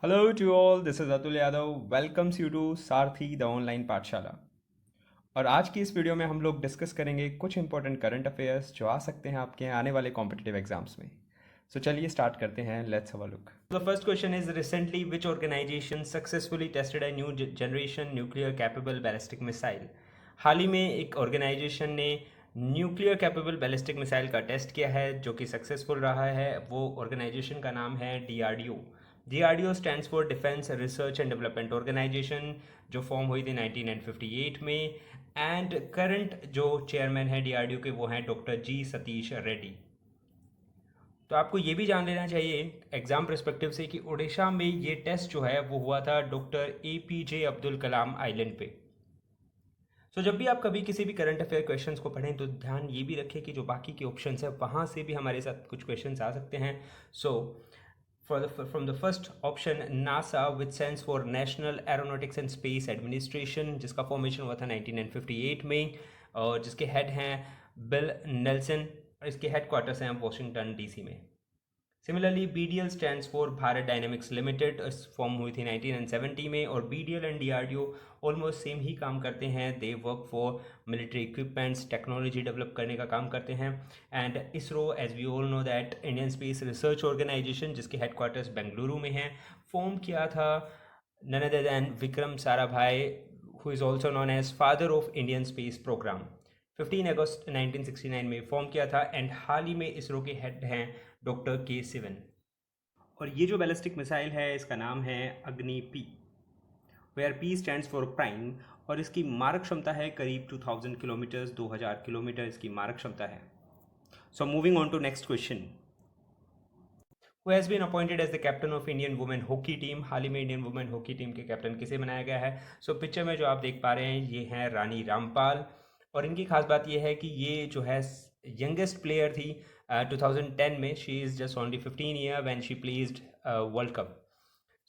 Hello to all, this is Atul Yadav. Welcomes you to Sarathi the online पाठशाला। और आज की इस वीडियो में हम लोग डिस्कस करेंगे कुछ इंपॉर्टेंट करंट अफेयर्स जो आ सकते हैं आपके आने वाले कॉम्पिटिटिव एग्जाम्स में। सो चलिए स्टार्ट करते हैं। Let's have a look. The first question is recently which organisation successfully tested a new generation nuclear capable ballistic missile. हाल ही में एक ऑर्गेनाइजेशन ने न्यूक्लियर कैपेबल बैलिस्टिक मिसाइल का टेस्ट किया है जो कि सक्सेसफुल रहा है। वो ऑर्गेनाइजेशन का नाम है DRDO। DRDO stands for Defence Research and Development Organisation, जो फॉर्म हुई थी 1958 में। एंड करंट जो चेयरमैन है DRDO के वो हैं डॉक्टर जी सतीश रेड्डी। तो आपको ये भी जान लेना चाहिए एग्जाम परस्पेक्टिव से कि उड़ीसा में ये टेस्ट जो है वो हुआ था doctor APJ Abdul Kalam island पे। जब भी आप कभी किसी भी करंट अफेयर क्वेश्चंस को पढ़ें तो ध्यान ये भी रखें कि जो बाकी के ऑप्शंस है वहाँ से भी हमारे साथ कुछ क्वेश्चंस आ सकते हैं। So from the first option NASA which stands for national aeronautics and space administration, जिसका फॉर्मेशन हुआ था 1958 में, और जिसके हेड हैं बिल नेल्सन, और इसके हेड क्वार्टर्स हैं वॉशिंगटन DC में। Similarly BDL stands for Bharat dynamics limited, form हुई थी 1970 में, और BDL and DRDO almost same ही काम करते हैं। They work for military equipments, technology develop करने का काम करते हैं। And ISRO, as we all know that, Indian space research organisation, जिसके हेडक्वार्टर्स बेंगलुरु में हैं, फॉर्म किया था none other than Vikram Sarabhai, who is also known as father of Indian space programme. 15 अगस्त 1969 में फॉर्म किया था। एंड हाल ही में इसरो के हेड हैं डॉक्टर K. Sivan। और ये जो बैलिस्टिक मिसाइल है इसका नाम है Agni P, where P stands for prime, और इसकी मारक क्षमता है करीब 2000 किलोमीटर्स, 2000 किलोमीटर इसकी मारक क्षमता है। So moving on to next question. Who has been appointed as the captain of Indian women hockey team. हाल ही में इंडियन वुमेन हॉकी टीम के कैप्टन किसे बनाया गया है। पिक्चर में जो आप देख पा रहे हैं ये हैं रानी रामपाल, और इनकी खास बात ये है कि ये जो है यंगेस्ट प्लेयर थी 2010 में। She is just only 15 year when she played world cup.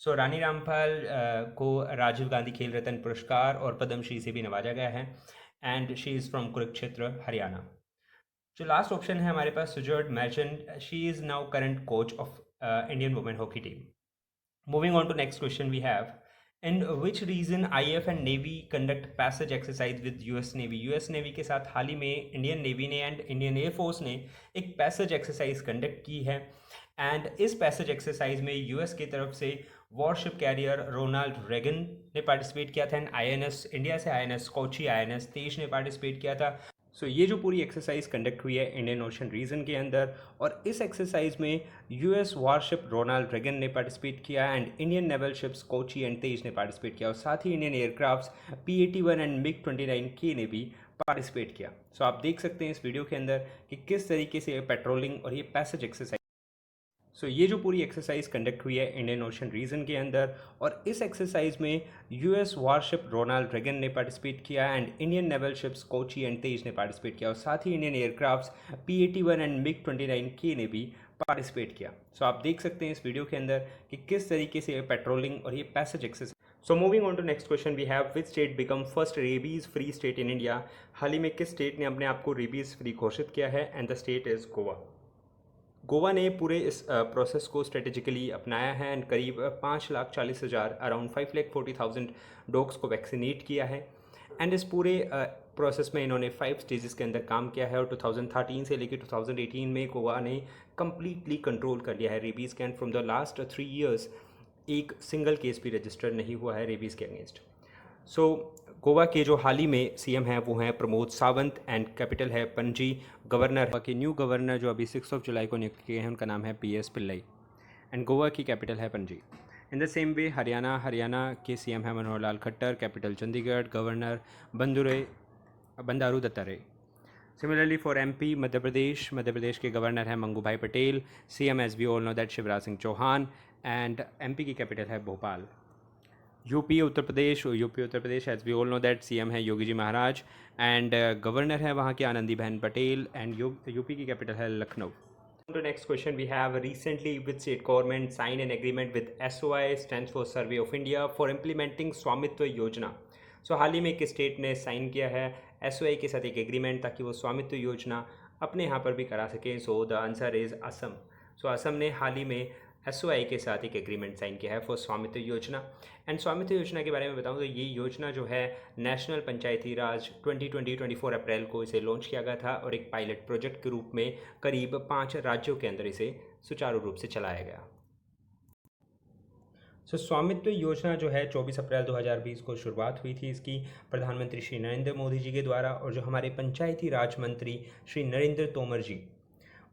Rani Rampal को राजीव गांधी खेल रत्न पुरस्कार और पद्मश्री से भी नवाजा गया है। And she is from Kurukshetra, Haryana. जो लास्ट ऑप्शन है हमारे पास Sjoerd Marijne, she is now current coach of Indian women hockey team. Moving on to next question we have, in which region IAF and Navy conduct passage exercise with US Navy। US Navy के साथ हाल ही में Indian navy ने and Indian air force ने एक passage exercise conduct की है। And इस पैसेज एक्सरसाइज में US की तरफ से वॉरशिप कैरियर रोनाल्ड रेगन ने पार्टिसिपेट किया था, एंड INS इंडिया से INS कोची, INS तेज ने पार्टिसिपेट किया था। ये जो पूरी एक्सरसाइज कंडक्ट हुई है इंडियन ओशन रीजन के अंदर, और इस एक्सरसाइज में US वारशिप रोनाल्ड रेगन ने पार्टिसिपेट किया, and Indian naval ships Kochi and Tej ने पार्टिसिपेट किया, और साथ ही Indian aircrafts P-81 and MiG-29K ने भी पार्टिसिपेट किया। आप देख सकते हैं इस वीडियो के अंदर कि किस तरीके से पेट्रोलिंग और ये पैसेज एक्सरसाइज, ये जो पूरी एक्सरसाइज कंडक्ट हुई है इंडियन ओशन रीजन के अंदर, और इस एक्सरसाइज में US वारशिप रोनाल्ड रेगन ने पार्टिसिपेट किया, and Indian naval ships Kochi and Tej ने पार्टिसिपेट किया, और साथ ही Indian aircrafts P-81 and MiG-29K ने भी पार्टिसिपेट किया। आप देख सकते हैं इस वीडियो के अंदर कि किस तरीके से पेट्रोलिंग और ये passage exercise. Moving on to next question we have, which state become first rabies free state in India. हाल ही में किस स्टेट ने अपने आप को रेबीज फ्री घोषित किया है, and the state is Goa. Goa ने पूरे इस प्रोसेस को स्ट्रेटेजिकली अपनाया है, एंड करीब 5,40,000 अराउंड 5,40,000 डॉग्स को वैक्सीनेट किया है। एंड इस पूरे प्रोसेस में इन्होंने 5 स्टेजेस के अंदर काम किया है, और 2013 से लेकर 2018 में गोवा ने कम्प्लीटली कंट्रोल कर लिया है रेबीज़ के। And from the last 3 years एक सिंगल केस भी रजिस्टर नहीं हुआ है रेबीज़ के अगेंस्ट। गोवा के जो हाल ही में CM हैं वो हैं प्रमोद सावंत, एंड कैपिटल है पणजी। गवर्नर के न्यू गवर्नर जो अभी 6 जुलाई को नियुक्त किए हैं उनका नाम है PS पिल्लई, एंड गोवा की कैपिटल है Panaji. In the same way Haryana के CM हैं Manohar Lal Khattar, capital Chandigarh, governor Bandaru Dattatreya. Similarly for MP Madhya Pradesh के गवर्नर हैं Mangubhai Patel, CM as we all know that Shivraj Singh Chouhan, and MP की कैपिटल है Bhopal. UP Uttar Pradesh as we all know that CM है योगी जी महाराज, एंड गवर्नर है वहाँ की आनंदीबेन पटेल, एंड यूपी की कैपिटल है Lucknow. To next question we have, recently which state government signed an agreement with SOI stands for Survey of India for implementing स्वामित्व योजना। हाल ही में किस स्टेट ने साइन किया है SOI के साथ एक एग्रीमेंट ताकि वो स्वामित्व योजना अपने यहाँ पर भी करा सकें। The answer is Assam. Assam ने हाल ही में एसओआई के साथ एक एग्रीमेंट साइन किया है फॉर स्वामित्व योजना। एंड स्वामित्व योजना के बारे में बताऊं तो ये योजना जो है नेशनल पंचायती राज 2024 अप्रैल को इसे लॉन्च किया गया था और एक पायलट प्रोजेक्ट के रूप में करीब 5 राज्यों के अंदर इसे सुचारू रूप से चलाया गया। स्वामित्व योजना जो है 24 अप्रैल 2020 को शुरुआत हुई थी इसकी प्रधानमंत्री श्री नरेंद्र मोदी जी के द्वारा, और जो हमारे पंचायती राज मंत्री श्री नरेंद्र तोमर जी,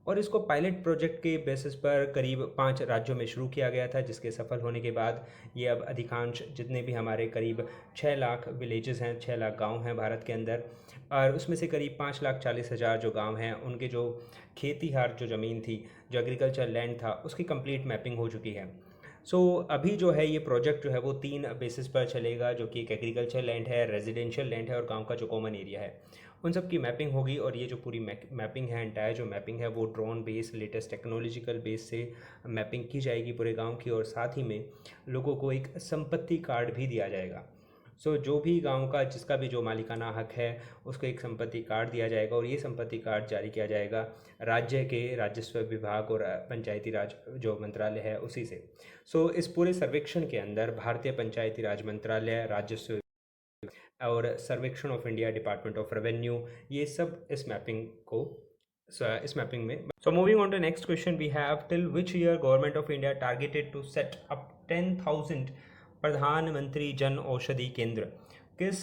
और इसको पायलट प्रोजेक्ट के बेसिस पर करीब 5 राज्यों में शुरू किया गया था, जिसके सफल होने के बाद ये अब अधिकांश जितने भी हमारे करीब 6 लाख विलेजेस हैं, 6 लाख गांव हैं भारत के अंदर, और उसमें से करीब 5,40,000 जो गांव हैं उनके जो खेतीहार जो ज़मीन थी, जो एग्रीकल्चर लैंड था, उसकी कंप्लीट मैपिंग हो चुकी है। अभी जो है ये प्रोजेक्ट जो है वो 3 बेसिस पर चलेगा, जो कि एक एग्रीकल्चर लैंड है, रेजिडेंशियल लैंड है और गांव का जो कॉमन एरिया है, उन सब की मैपिंग होगी। और ये जो पूरी मैपिंग है, एंटायर जो मैपिंग है, वो drone base latest technological base से मैपिंग की जाएगी पूरे गांव की, और साथ ही में लोगों को एक संपत्ति कार्ड भी दिया जाएगा। जो भी गांव का जिसका भी जो मालिकाना हक है उसको एक संपत्ति कार्ड दिया जाएगा, और ये संपत्ति कार्ड जारी किया जाएगा राज्य के राजस्व विभाग और पंचायती राज जो मंत्रालय है उसी से। इस पूरे सर्वेक्षण के अंदर भारतीय पंचायती राज मंत्रालय, राजस्व और सर्वेक्षण of India, Department of Revenue, ये सब इस मैपिंग में। Moving on to next question, we have till which year government of India targeted to set up 10,000 प्रधानमंत्री जन औषधि केंद्र। किस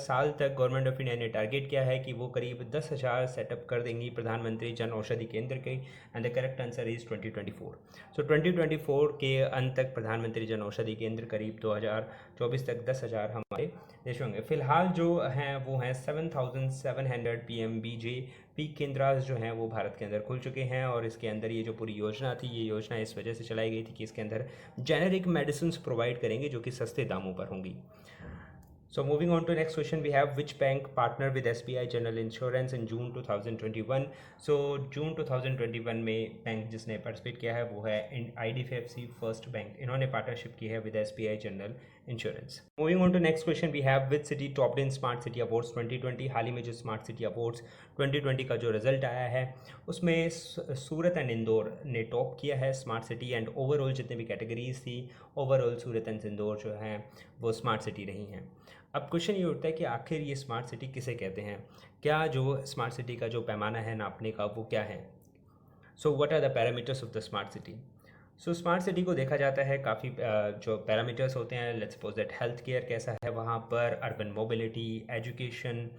साल तक गवर्नमेंट ऑफ इंडिया ने टारगेट किया है कि वो करीब 10,000 सेटअप कर देंगी प्रधानमंत्री जन औषधि केंद्र के? And the correct answer is 2024। 2024 के अंत तक प्रधानमंत्री जन औषधि केंद्र करीब 2024 तक 10,000 हमारे देश होंगे। फिलहाल जो हैं वो हैं 7,700 PMBJP केंद्रास जो हैं वो भारत के अंदर खुल चुके हैं, और इसके अंदर ये जो पूरी योजना थी, ये योजना इस वजह से चलाई गई थी कि इसके अंदर जेनेरिक मेडिसिन प्रोवाइड करेंगे जो कि सस्ते दामों पर होंगी। Moving on to next question, we have which bank partnered with SBI General Insurance in June 2021? जून 2021 में बैंक जिसने पार्टिसिपेट किया है वो है IDFC फर्स्ट बैंक, इन्होंने पार्टनरशिप की है with SBI general insurance. Moving on to next question, we have which city topped in smart city awards 2020? हाल ही में जो स्मार्ट सिटी अवार्ड्स 2020 का जो रिजल्ट आया है उसमें सूरत एंड इंदौर ने टॉप किया है स्मार्ट सिटी, एंड ओवरऑल जितने भी कैटेगरीज थी, ओवरऑल सूरत एंड इंदौर जो हैं वो स्मार्ट सिटी रही हैं। अब क्वेश्चन ये उठता है कि आखिर ये स्मार्ट सिटी किसे कहते हैं? क्या जो स्मार्ट सिटी का जो पैमाना है नापने का वो क्या है? What are the parameters of the smart city? Smart city को देखा जाता है काफ़ी जो पैरामीटर्स होते हैं। Let's suppose that health care कैसा है वहाँ पर, urban mobility, education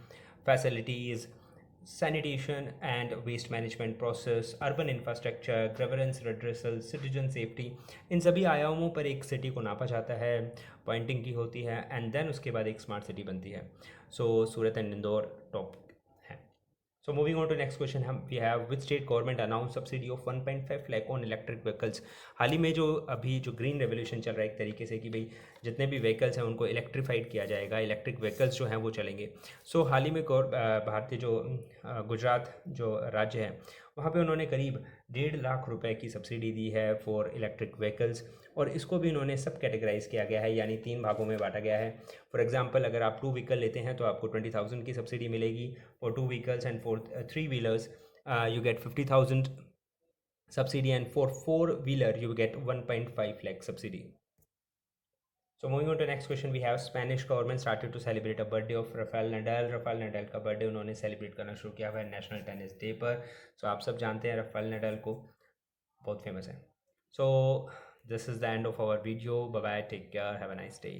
facilities, sanitation and waste management process, urban infrastructure, grievance redressal, citizen safety, इन सभी आयामों पर एक सिटी को नापा जाता है, पॉइंटिंग की होती है, एंड देन उसके बाद एक स्मार्ट सिटी बनती है। सूरत एंड इंदौर टॉप है। Moving on to next question, हम we have which state government announce subsidy of 1.5 lakh on electric vehicles? हाल ही में जो अभी जो ग्रीन रेवोल्यूशन चल रहा है एक तरीके से कि भाई जितने भी व्हीकल्स हैं उनको इलेक्ट्रीफाइड किया जाएगा, इलेक्ट्रिक व्हीकल्स जो हैं वो चलेंगे। हाल ही में भारतीय जो गुजरात जो राज्य है वहाँ पे उन्होंने करीब 1.5 लाख रुपए की सब्सिडी दी है फॉर इलेक्ट्रिक व्हीकल्स, और इसको भी इन्होंने सब कैटेगराइज किया गया है, यानी 3 भागों में बांटा गया है। फॉर एग्जांपल, अगर आप 2 व्हीकल लेते हैं तो आपको 20,000 की सब्सिडी मिलेगी for 2 vehicles, and for 3 wheelers you get 50,000 subsidy, and for 4 wheeler you get 1.5 lakh subsidy. Moving on to next question, we have Spanish government started to celebrate a birthday of Rafael Nadal. Rafael Nadal का birthday उन्होंने celebrate करना शुरू किया हुआ है national tennis day पर। आप सब जानते हैं राफेल नडाल को, बहुत फेमस है। This is the end of our video. Bye bye, take care, have a nice day.